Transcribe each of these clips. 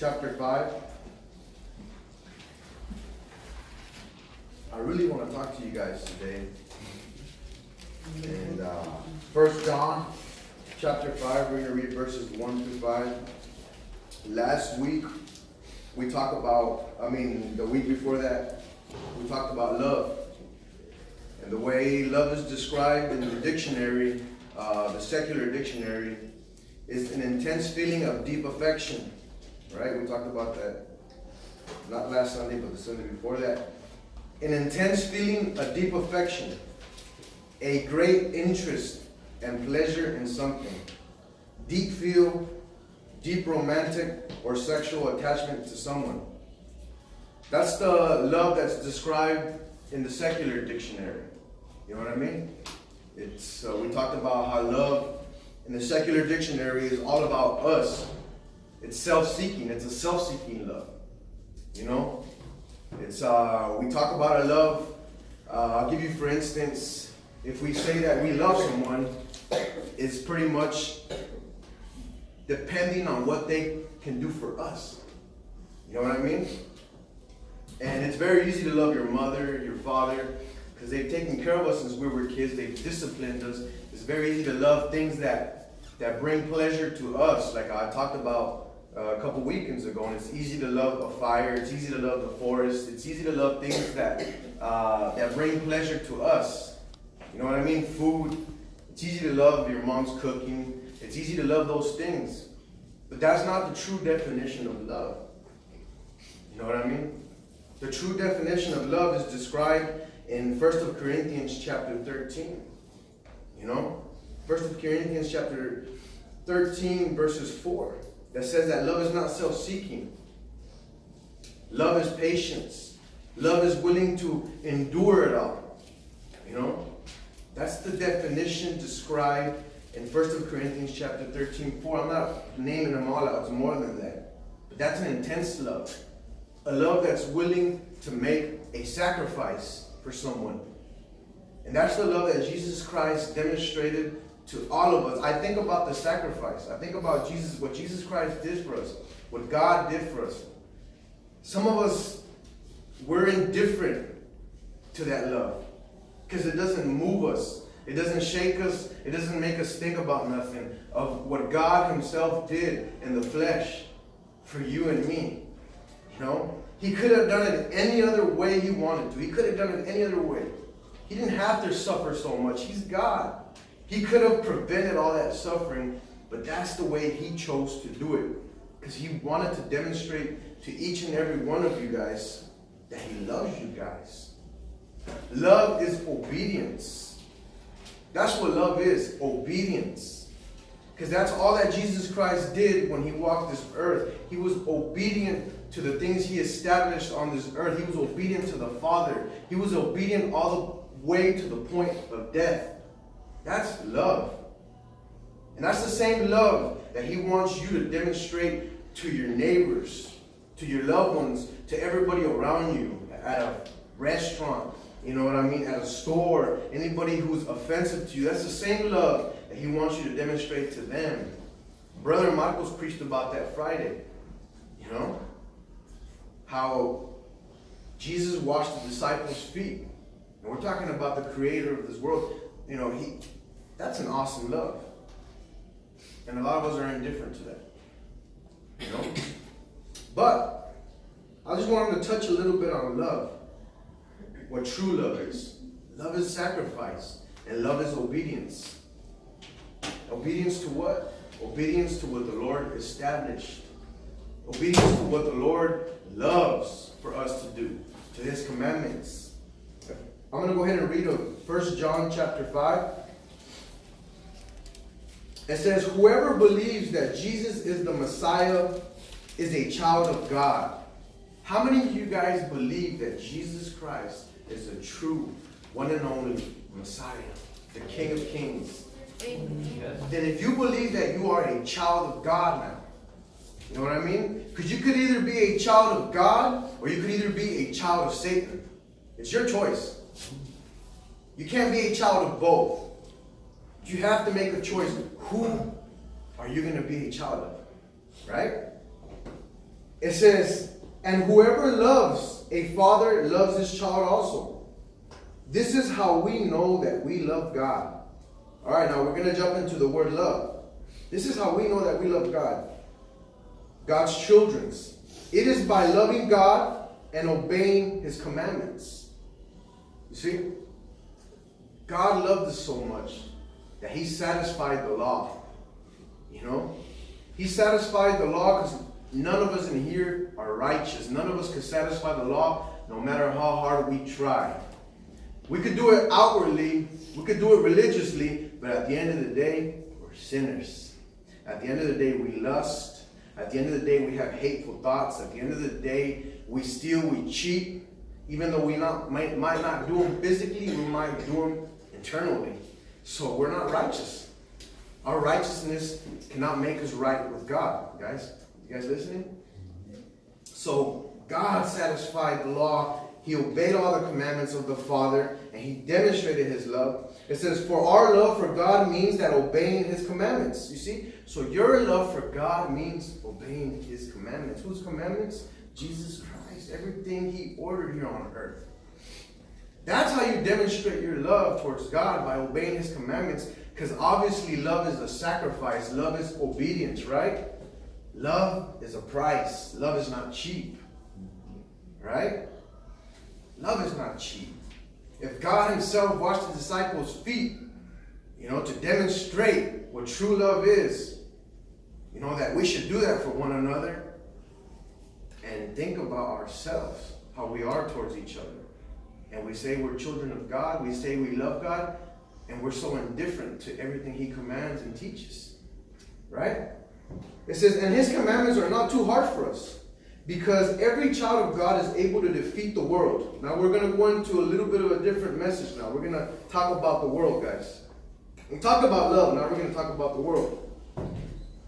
chapter 5. I really want to talk to you guys today. And 1 John chapter 5, we're going to read verses 1 through 5. Last week, we talked about, the week before that, we talked about love. And the way love is described in the dictionary, the secular dictionary, is an intense feeling of deep affection. Right? We talked about that not last Sunday, but the Sunday before that. An intense feeling of deep affection, a great interest and pleasure in something, deep feel, deep romantic or sexual attachment to someone. That's the love that's described in the secular dictionary. You know what I mean? It's we talked about how love in the secular dictionary is all about us. It's self-seeking. It's a self-seeking love. You know? It's we talk about a love. I'll give you, for instance, if we say that we love someone, it's pretty much depending on what they can do for us. You know what I mean? And it's very easy to love your mother, your father, because they've taken care of us since we were kids. They've disciplined us. It's very easy to love things that bring pleasure to us, like I talked about a couple weekends ago. And it's easy to love a fire. It's easy to love the forest. It's easy to love things that bring pleasure to us. You know what I mean? Food. It's easy to love your mom's cooking. It's easy to love those things. But that's not the true definition of love. You know what I mean? The true definition of love is described in 1 Corinthians chapter 13. You know? 1 Corinthians chapter 13 verses 4. That says that love is not self-seeking. Love is patience. Love is willing to endure it all. You know? That's the definition described in 1 Corinthians chapter 13, 4. I'm not naming them all out. It's more than that. But that's an intense love. A love that's willing to make a sacrifice for someone. And that's the love that Jesus Christ demonstrated to all of us. I think about the sacrifice. I think about Jesus, what Jesus Christ did for us, what God did for us. Some of us, we're indifferent to that love because it doesn't move us. It doesn't shake us. It doesn't make us think about nothing of what God himself did in the flesh for you and me. You know? He could have done it any other way he wanted to. He could have done it any other way. He didn't have to suffer so much. He's God. He could have prevented all that suffering, but that's the way he chose to do it. Because he wanted to demonstrate to each and every one of you guys that he loves you guys. Love is obedience. That's what love is, obedience. Because that's all that Jesus Christ did when he walked this earth. He was obedient to the things he established on this earth. He was obedient to the Father. He was obedient all the way to the point of death. That's love. And that's the same love that he wants you to demonstrate to your neighbors, to your loved ones, to everybody around you, at a restaurant, you know what I mean, at a store, anybody who's offensive to you. That's the same love that he wants you to demonstrate to them. Brother Marcos preached about that Friday, you know, how Jesus washed the disciples' feet. And we're talking about the creator of this world. You know, that's an awesome love. And a lot of us are indifferent to that. You know? But I just wanted to touch a little bit on love. What true love is. Love is sacrifice. And love is obedience. Obedience to what? Obedience to what the Lord established. Obedience to what the Lord loves for us to do. To his commandments. I'm going to go ahead and read 1 John chapter 5. It says, whoever believes that Jesus is the Messiah is a child of God. How many of you guys believe that Jesus Christ is the true, one and only Messiah, the King of Kings? Amen. Then if you believe that you are a child of God now, you know what I mean? Because you could either be a child of God or you could either be a child of Satan. It's your choice. You can't be a child of both. You have to make a choice. Who are you going to be a child of? Right? It says, and whoever loves a father loves his child also. This is how we know that we love God. All right, now we're going to jump into the word love. This is how we know that we love God. God's children's. It is by loving God and obeying his commandments. You see, God loved us so much that he satisfied the law. You know, he satisfied the law because none of us in here are righteous. None of us can satisfy the law no matter how hard we try. We could do it outwardly, we could do it religiously, but at the end of the day, we're sinners. At the end of the day, we lust. At the end of the day, we have hateful thoughts. At the end of the day, we steal, we cheat. Even though we might not do them physically, we might do them internally. So we're not righteous. Our righteousness cannot make us right with God, guys. You guys listening? So God satisfied the law. He obeyed all the commandments of the Father, and he demonstrated his love. It says, for our love for God means that obeying his commandments. You see? So your love for God means obeying his commandments. Whose commandments? Jesus Christ. Everything he ordered here on earth. That's how you demonstrate your love towards God, by obeying his commandments. Because obviously love is a sacrifice. Love is obedience, right? Love is a price. Love is not cheap. Right? Love is not cheap. If God himself washed the disciples' feet, to demonstrate what true love is, that we should do that for one another, and think about ourselves, how we are towards each other. And we say we're children of God, we say we love God, and we're so indifferent to everything he commands and teaches. Right? It says, and his commandments are not too hard for us, because every child of God is able to defeat the world. Now we're going to go into a little bit of a different message now. We're going to talk about the world, guys. We talk about love, now we're going to talk about the world.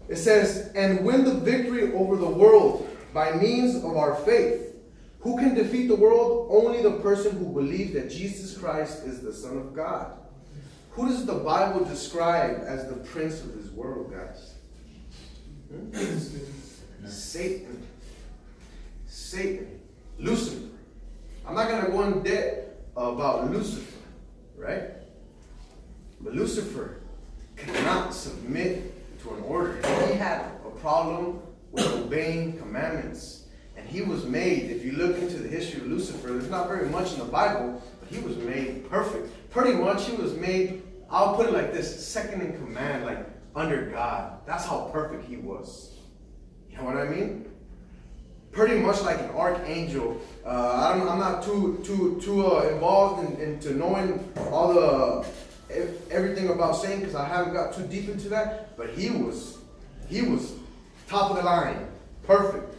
It says, and win the victory over the world by means of our faith. Who can defeat the world? Only the person who believes that Jesus Christ is the Son of God. Who does the Bible describe as the prince of this world, guys? Satan. Satan. Lucifer. I'm not going to go in depth about Lucifer, right? But Lucifer cannot submit to an order. He had a problem with obeying commandments. And he was made, if you look into the history of Lucifer, there's not very much in the Bible, but he was made perfect. Pretty much he was made, I'll put it like this, second in command, like under God. That's how perfect he was. You know what I mean? Pretty much like an archangel. I'm not too involved into knowing all the everything about Satan, because I haven't got too deep into that. But he was top of the line, perfect.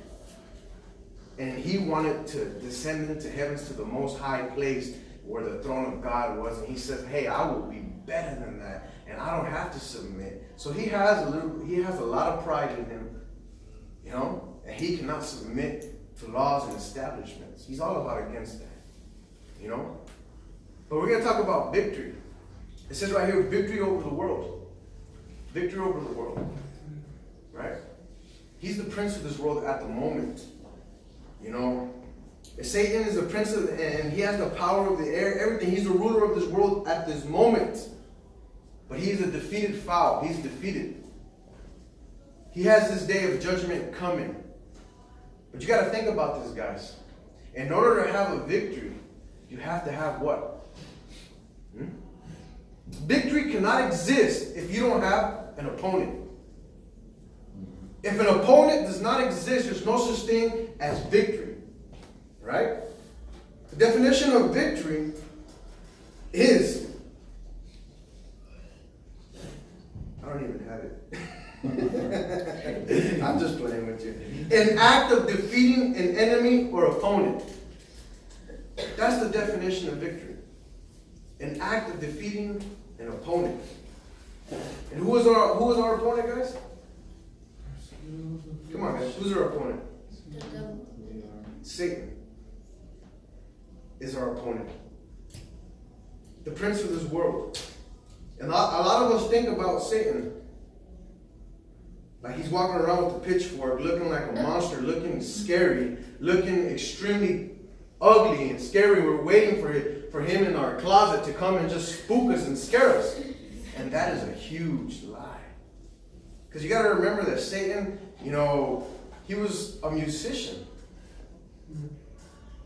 And he wanted to descend into heavens to the most high place where the throne of God was. And he says, hey, I will be better than that. And I don't have to submit. So he has a lot of pride in him, and he cannot submit to laws and establishments. He's all about against that, But we're going to talk about victory. It says right here, victory over the world. Victory over the world. Right? He's the prince of this world at the moment. Satan is the prince of, and he has the power of the air, everything. He's the ruler of this world at this moment. But he's a defeated foe. He's defeated. He has this day of judgment coming. But you got to think about this, guys. In order to have a victory, you have to have what? Victory cannot exist if you don't have an opponent. If an opponent does not exist, there's no such thing as victory. Right? The definition of victory is, I don't even have it. I'm just playing with you. An act of defeating an enemy or opponent. That's the definition of victory. An act of defeating an opponent. And who is our opponent, guys? Come on, guys. Who's our opponent? The devil. Satan is our opponent. The prince of this world. And a lot of us think about Satan. Like he's walking around with a pitchfork, looking like a monster, looking scary, looking extremely ugly and scary. We're waiting for him in our closet to come and just spook us and scare us. And that is a huge lie. Because you got to remember that Satan, he was a musician.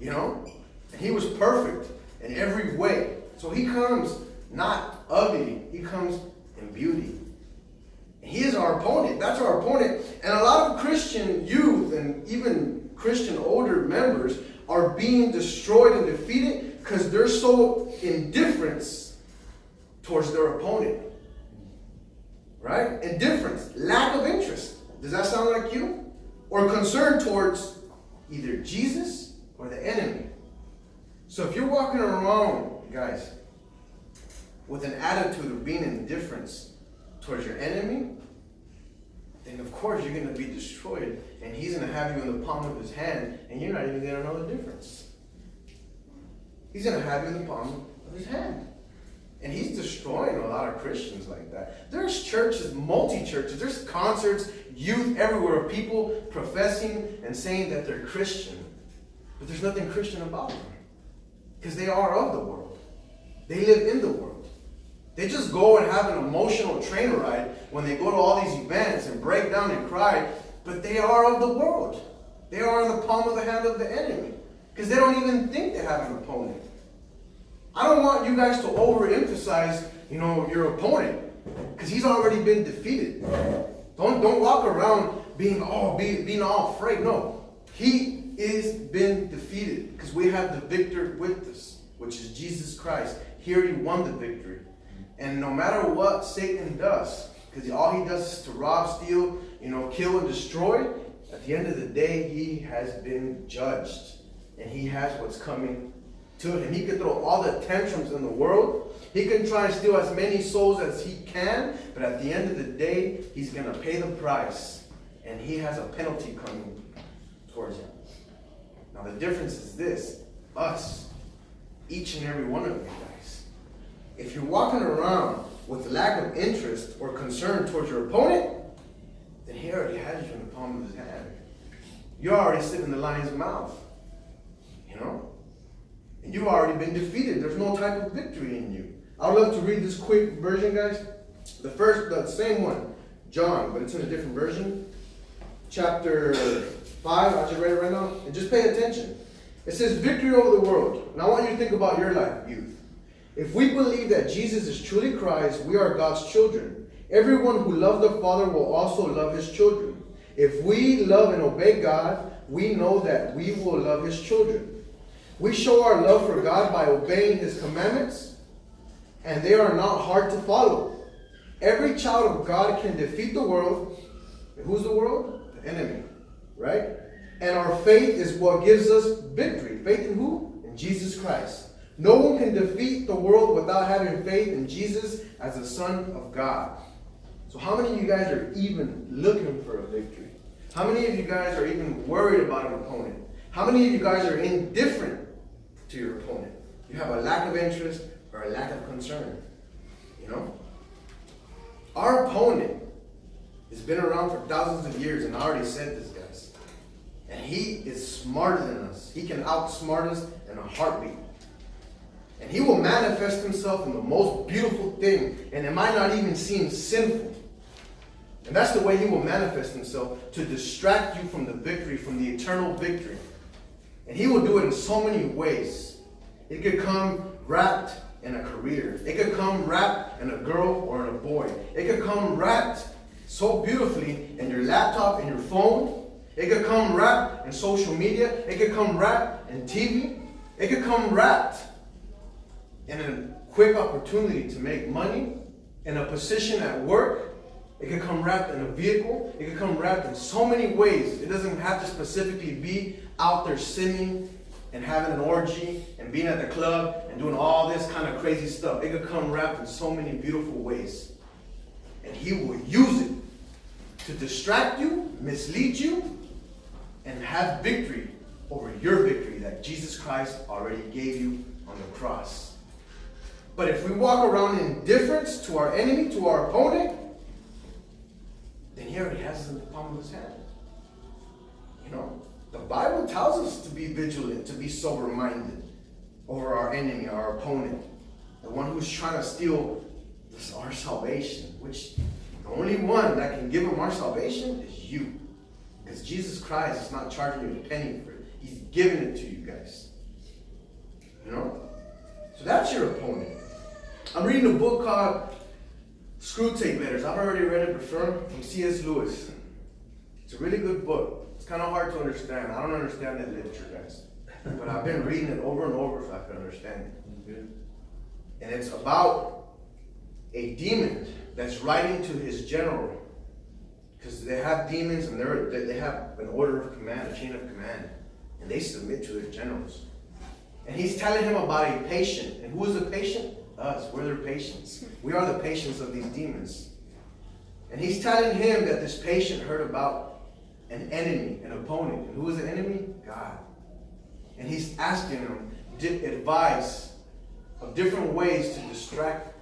And he was perfect in every way. So he comes not ugly, he comes in beauty. And he is our opponent. That's our opponent. And a lot of Christian youth and even Christian older members are being destroyed and defeated because they're so indifferent towards their opponent. Right? Indifference, lack of interest. Does that sound like you? Or concern towards either Jesus or the enemy. So if you're walking around, guys, with an attitude of being indifferent towards your enemy, then of course you're going to be destroyed, and he's going to have you in the palm of his hand, and you're not even going to know the difference. He's going to have you in the palm of his hand. And he's destroying a lot of Christians like that. There's churches, multi-churches, there's concerts, youth everywhere, people professing and saying that they're Christian. But there's nothing Christian about them. Because they are of the world. They live in the world. They just go and have an emotional train ride when they go to all these events and break down and cry. But they are of the world. They are in the palm of the hand of the enemy. Because they don't even think they have an opponent. I don't want you guys to overemphasize, your opponent. Because he's already been defeated. Don't walk around being all afraid. No. He is been defeated. Because we have the victor with us, which is Jesus Christ. He already won the victory. And no matter what Satan does, because all he does is to rob, steal, kill and destroy, at the end of the day, he has been judged. And he has what's coming to him. He can throw all the tantrums in the world. He can try and steal as many souls as he can, but at the end of the day, he's going to pay the price, and he has a penalty coming towards him. Now the difference is this: us, each and every one of you guys. If you're walking around with lack of interest or concern towards your opponent, then he already has you in the palm of his hand. You're already sitting in the lion's mouth. And you've already been defeated. There's no type of victory in you. I would love to read this quick version, guys. The same one, John, but it's in a different version. Chapter 5, I just read it right now. And just pay attention. It says, victory over the world. And I want you to think about your life, youth. If we believe that Jesus is truly Christ, we are God's children. Everyone who loves the Father will also love his children. If we love and obey God, we know that we will love his children. We show our love for God by obeying his commandments, and they are not hard to follow. Every child of God can defeat the world. Who's the world? The enemy, right? And our faith is what gives us victory. Faith in who? In Jesus Christ. No one can defeat the world without having faith in Jesus as the Son of God. So how many of you guys are even looking for a victory? How many of you guys are even worried about an opponent? How many of you guys are indifferent to your opponent? You have a lack of interest or a lack of concern. Our opponent has been around for thousands of years, and I already said this, guys. And he is smarter than us. He can outsmart us in a heartbeat. And he will manifest himself in the most beautiful thing, and it might not even seem sinful. And that's the way he will manifest himself, to distract you from the victory, from the eternal victory. And he will do it in so many ways. It could come wrapped in a career. It could come wrapped in a girl or in a boy. It could come wrapped so beautifully in your laptop and your phone. It could come wrapped in social media. It could come wrapped in TV. It could come wrapped in a quick opportunity to make money, in a position at work. It could come wrapped in a vehicle. It could come wrapped in so many ways. It doesn't have to specifically be out there sinning and having an orgy and being at the club and doing all this kind of crazy stuff. It could come wrapped in so many beautiful ways. And he will use it to distract you, mislead you, and have victory over your victory that Jesus Christ already gave you on the cross. But if we walk around in indifference to our enemy, to our opponent, then he already has it in the palm of his hand. You know, the Bible tells us to be vigilant, to be sober-minded over our enemy, our opponent, the one who's trying to steal our salvation, which the only one that can give him our salvation is you. Because Jesus Christ is not charging you a penny for it. He's giving it to you guys. You know? So that's your opponent. I'm reading a book called Screwtape Letters. I've already read it before, from C.S. Lewis. It's a really good book. It's kind of hard to understand. I don't understand that literature, guys. But I've been reading it over and over so I can understand it. And it's about a demon that's writing to his general. Because they have demons and they have an order of command, a chain of command. And they submit to their generals. And he's telling him about a patient. And who is the patient? Us. We're their patients. We are the patients of these demons. And he's telling him that this patient heard about an enemy, an opponent. And who is the enemy? God. And he's asking him advice of different ways to distract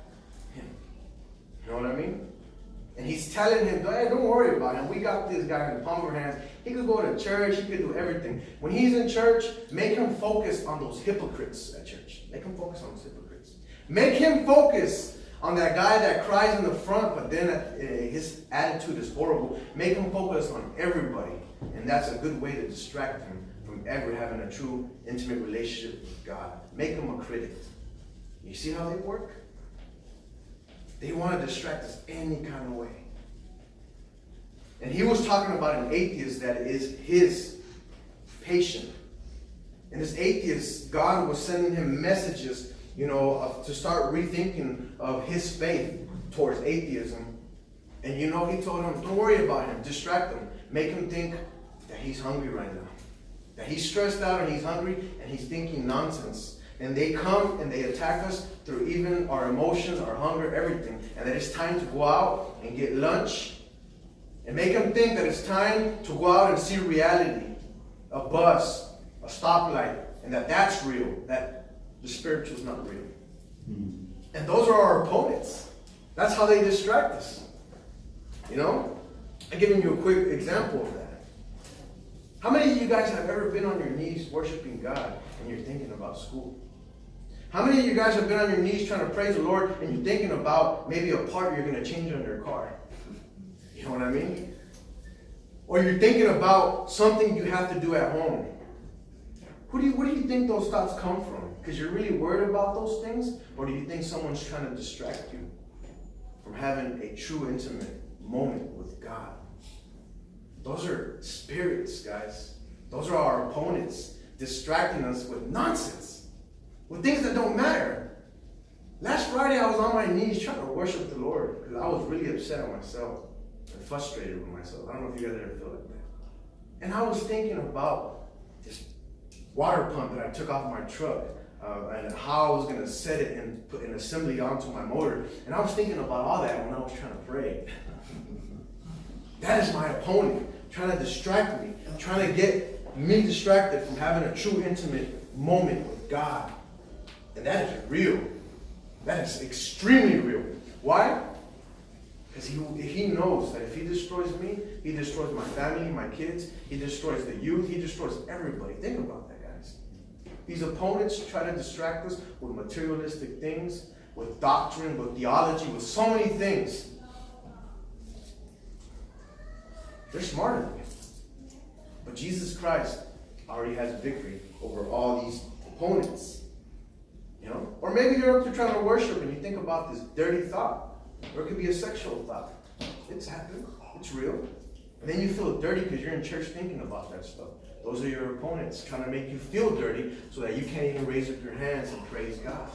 him. You know what I mean? And he's telling him, hey, don't worry about him. We got this guy in the palm of our hands. He could go to church. He could do everything. When he's in church, make him focus on those hypocrites at church. Make him focus on those hypocrites. Make him focus on that guy that cries in the front, but then his attitude is horrible. Make him focus on everybody. And that's a good way to distract him from ever having a true, intimate relationship with God. Make him a critic. You see how they work? They want to distract us any kind of way. And he was talking about an atheist that is his patient. And this atheist, God was sending him messages, to start rethinking of his faith towards atheism. And he told him, don't worry about him, distract him. Make him think that he's hungry right now. That he's stressed out and he's hungry and he's thinking nonsense. And they come and they attack us through even our emotions, our hunger, everything. And that it's time to go out and get lunch. And make them think that it's time to go out and see reality. A bus, a stoplight. And that's real. That the spiritual is not real. Mm-hmm. And those are our opponents. That's how they distract us. I'm giving you a quick example of that. How many of you guys have ever been on your knees worshiping God and you're thinking about school? How many of you guys have been on your knees trying to praise the Lord and you're thinking about maybe a part you're going to change on your car? You know what I mean? Or you're thinking about something you have to do at home. Where do you think those thoughts come from? Because you're really worried about those things? Or do you think someone's trying to distract you from having a true intimate moment with God? Those are spirits, guys. Those are our opponents distracting us with nonsense, with things that don't matter. Last Friday, I was on my knees trying to worship the Lord because I was really upset at myself and frustrated with myself. I don't know if you guys ever feel like that. And I was thinking about this water pump that I took off my truck and how I was going to set it and put an assembly onto my motor. And I was thinking about all that when I was trying to pray. That is my opponent, trying to distract me, trying to get me distracted from having a true intimate moment with God. And that is real. That is extremely real. Why? Because he knows that if he destroys me, he destroys my family, my kids, he destroys the youth, he destroys everybody. Think about that, guys. These opponents try to distract us with materialistic things, with doctrine, with theology, with so many things. They're smarter than you. But Jesus Christ already has victory over all these opponents. Or maybe you're up to trying to worship and you think about this dirty thought. Or it could be a sexual thought. It's happening. It's real. And then you feel dirty because you're in church thinking about that stuff. Those are your opponents trying to make you feel dirty so that you can't even raise up your hands and praise God.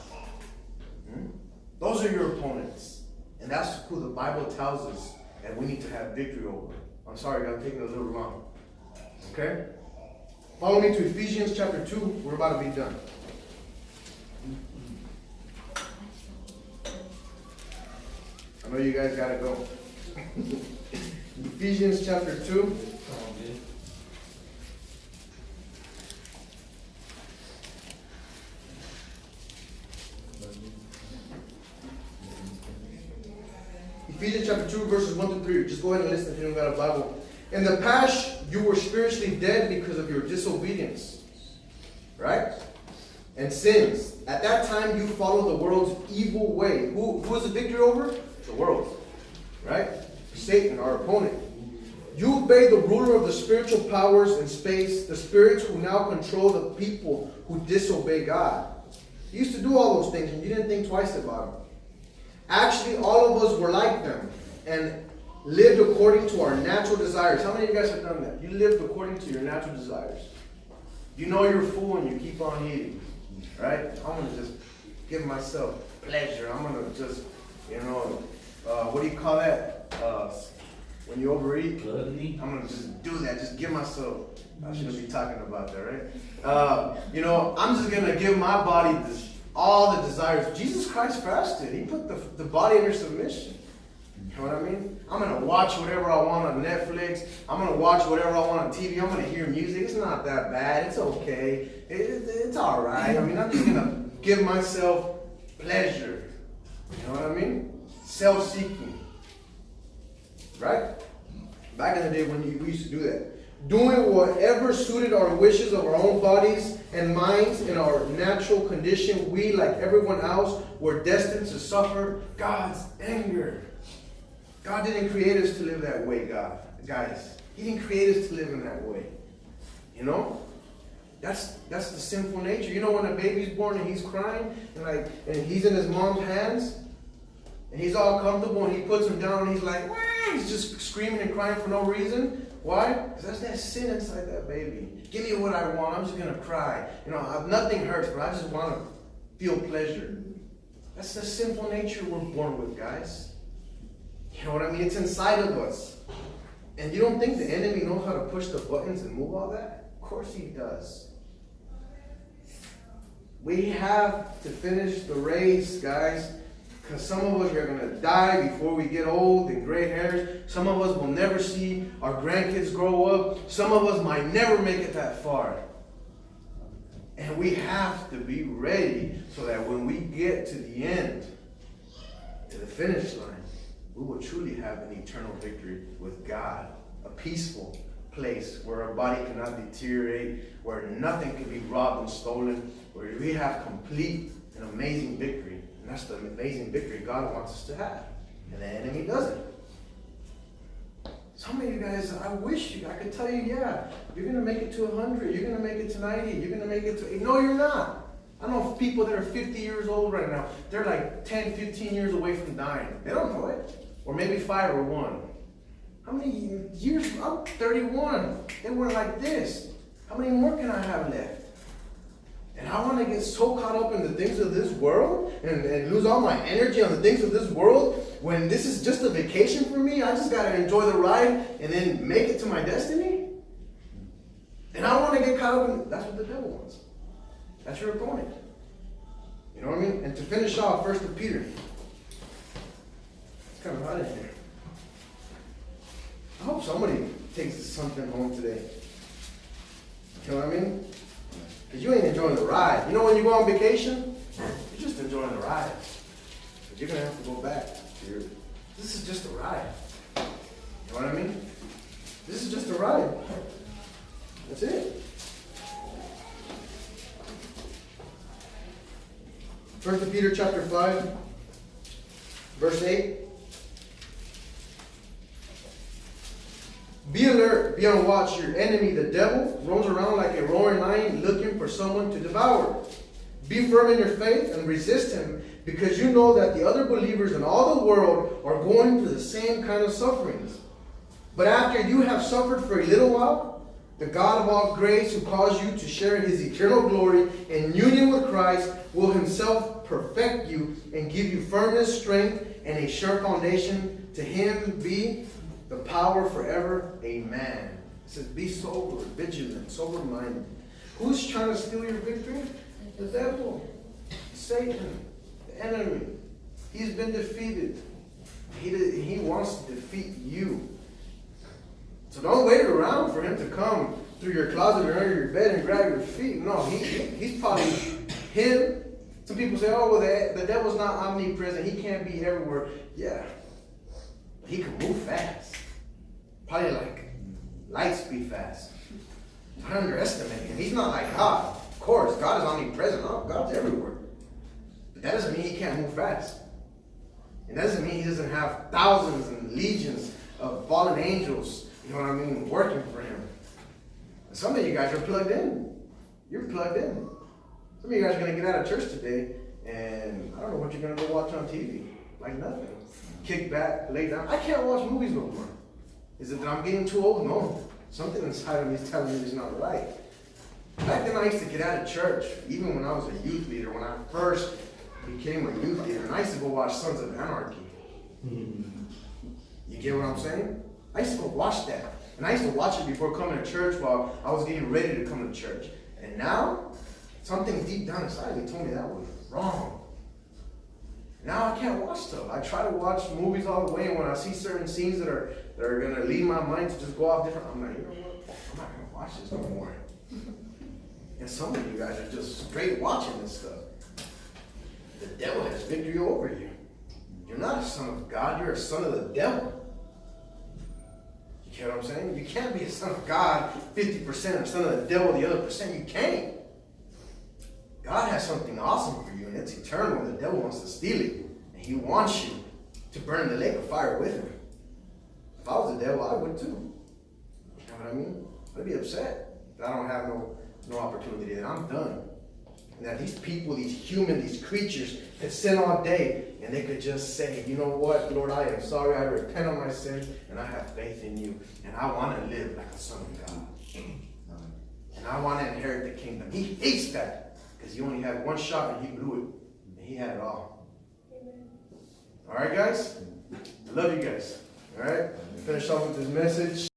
Those are your opponents. And that's who the Bible tells us that we need to have victory over. I'm sorry, I'm taking a little long. Okay? Follow me to Ephesians chapter 2. We're about to be done. I know you guys got to go. Ephesians chapter 2. Ephesians chapter 2, verses 1 to 3. Just go ahead and listen if you don't got a Bible. In the past, you were spiritually dead because of your disobedience. Right? And sins. At that time, you followed the world's evil way. Who was the victor over? The world. Right? Satan, our opponent. You obey the ruler of the spiritual powers in space, the spirits who now control the people who disobey God. You used to do all those things and you didn't think twice about them. Actually, all of us were like them and lived according to our natural desires. How many of you guys have done that? You lived according to your natural desires. You know you're full and you keep on eating. Right? I'm going to just give myself pleasure. I'm going to just, what do you call that? When you overeat, I'm going to just do that. Just give myself. I shouldn't be talking about that, right? I'm just going to give my body all the desires. Jesus Christ fasted. He put the body under submission. You know what I mean? I'm going to watch whatever I want on Netflix. I'm going to watch whatever I want on TV. I'm going to hear music. It's not that bad. It's okay. It's all right. I mean, I'm just going to give myself pleasure. You know what I mean? Self-seeking. Right? Back in the day when we used to do that. Doing whatever suited our wishes of our own bodies and minds in our natural condition, we, like everyone else, were destined to suffer God's anger. God didn't create us to live that way, guys. He didn't create us to live in that way. That's the sinful nature. When a baby's born and he's crying and he's in his mom's hands and he's all comfortable and he puts him down and he's like, wah! He's just screaming and crying for no reason. Why? Because that's that sin inside that baby. Give me what I want. I'm just going to cry. Nothing hurts, but I just want to feel pleasure. That's the sinful nature we're born with, guys. You know what I mean? It's inside of us. And you don't think the enemy knows how to push the buttons and move all that? Of course he does. We have to finish the race, guys. Because some of us are going to die before we get old and gray hairs. Some of us will never see our grandkids grow up. Some of us might never make it that far. And we have to be ready so that when we get to the end, to the finish line, we will truly have an eternal victory with God. A peaceful place where our body cannot deteriorate, where nothing can be robbed and stolen, where we have complete and amazing victory. And that's the amazing victory God wants us to have. And the enemy doesn't. Some of you guys, I wish I could tell you, yeah, you're going to make it to 100. You're going to make it to 90. You're going to make it to... No, you're not. I know people that are 50 years old right now. They're like 10, 15 years away from dying. They don't know it. Or maybe 5 or 1. How many years? I'm 31. They were like this. How many more can I have left? And I want to get so caught up in the things of this world and lose all my energy on the things of this world when this is just a vacation for me. I just got to enjoy the ride and then make it to my destiny. And I want to get caught up in... That's what the devil wants. That's your opponent. You know what I mean? And to finish off, 1 Peter. It's kind of hot in here. I hope somebody takes something home today. You know what I mean? Because you ain't enjoying the ride. You know when you go on vacation? You're just enjoying the ride. But you're going to have to go back. This is just a ride. You know what I mean? This is just a ride. That's it. 1 Peter chapter 5, verse 8. Be alert, be on watch. Your enemy, the devil, roams around like a roaring lion looking for someone to devour. Be firm in your faith and resist him, because you know that the other believers in all the world are going through the same kind of sufferings. But after you have suffered for a little while, the God of all grace, who calls you to share his eternal glory in union with Christ, will himself perfect you and give you firmness, strength, and a sure foundation. To him be the power forever. Amen. It says, be sober, vigilant, sober-minded. Who's trying to steal your victory? The devil, Satan, the enemy. He's been defeated. He wants to defeat you. So don't wait around for him to come through your closet or under your bed and grab your feet. No, he's probably him. Some people say, oh, well, the devil's not omnipresent. He can't be everywhere. Yeah. he can move fast. Probably like light speed fast. Don't underestimate him. He's not like God. Of course, God is omnipresent. Oh, God's everywhere. But that doesn't mean he can't move fast. It doesn't mean he doesn't have thousands and legions of fallen angels, you know what I mean, working for him. And some of you guys are plugged in. You're plugged in. Some of you guys are going to get out of church today, and I don't know what you're going to go watch on TV. Like nothing. Kick back, lay down. I can't watch movies no more. Is it that I'm getting too old? No. Something inside of me is telling me it's not right. Back then I used to get out of church, even when I was a youth leader, when I first became a youth leader, and I used to go watch Sons of Anarchy. You get what I'm saying? I used to go watch that. And I used to watch it before coming to church while I was getting ready to come to church. And now, something deep down inside me told me that was wrong. Now I can't watch stuff. I try to watch movies all the way, and when I see certain scenes that are going to lead my mind to just go off different, I'm like, you know what? I'm not going to watch this no more. And some of you guys are just straight watching this stuff. The devil has victory over you. You're not a son of God. You're a son of the devil. You get what I'm saying? You can't be a son of God 50% and a son of the devil the other percent. You can't. God has something awesome for you, and it's eternal. The devil wants to steal it, and he wants you to burn in the lake of fire with him. If I was the devil, I would too. You know what I mean? I'd be upset that I don't have no opportunity, that I'm done. And that these people, these human, these creatures could sin all day, and they could just say, you know what, Lord, I am sorry, I repent of my sins, and I have faith in you, and I want to live like a son of God. And I want to inherit the kingdom. He hates that, because he only had one shot, and he blew it, and he had it all. All right, guys? I love you guys. All right? Finish off with this message.